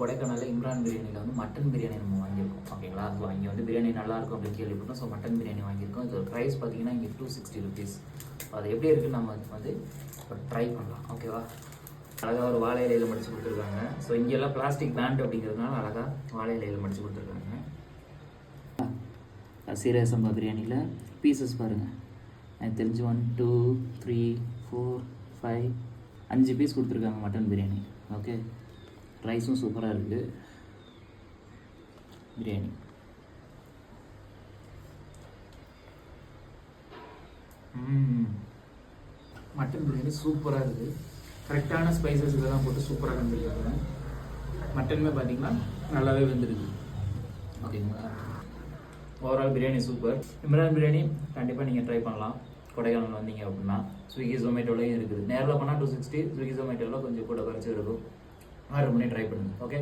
கொடைக்கானலில் இம்ரான் பிரியாணியில் வந்து மட்டன் பிரியாணி நம்ம வாங்கியிருக்கோம் ஓகேங்களா. ஸோ இங்கே வந்து பிரியாணி நல்லாயிருக்கும் அப்படின்னு கேள்விப்பட்டோம். ஸோ மட்டன் பிரியாணி வாங்கியிருக்கோம். இது ப்ரைஸ் பார்த்தீங்கன்னா இங்கே 260 rupees. அது எப்படி இருக்குன்னு நம்ம வந்து ட்ரை பண்ணலாம் ஓகேவா. அழகாக ஒரு வாழை இலையில் மடித்து கொடுத்துருக்காங்க. ஸோ இங்கெல்லாம் பிளாஸ்டிக் பேண்ட் அப்படிங்கிறதுனால அழகாக வாழை இலையில் மடித்து கொடுத்துருக்காங்க. சீரக சம்பா பிரியாணியில் பீசஸ் பாருங்கள், எனக்கு தெரிஞ்சு 1 2 3 4 5 5 பீஸ் கொடுத்துருக்காங்க மட்டன் பிரியாணி. ஓகே, ரைஸும் சூப்பராக இருக்குது. பிரியாணி மட்டன் பிரியாணி சூப்பராக இருக்குது. கரெக்டான ஸ்பைசஸ் இதெல்லாம் போட்டு சூப்பராக வந்துருக்காங்க. மட்டனுமே பார்த்தீங்கன்னா நல்லாவே வெந்துருக்கு ஓகேங்களா. Overall biryani super. இம்ரான் பிரியாணி கண்டிப்பாக நீங்கள் ட்ரை பண்ணலாம். கொடைக்கானல் வந்தீங்க அப்படின்னா ஸ்விக்கி ஜொமேட்டோலையும் இருக்குது. நேரில் போனால் 260, ஸ்விக்கி ஜொமேட்டோவில் கொஞ்சம் கூட குறைச்சி இருக்கும். ஆர்டர் பண்ணி ட்ரை பண்ணுங்கள். ஓகே.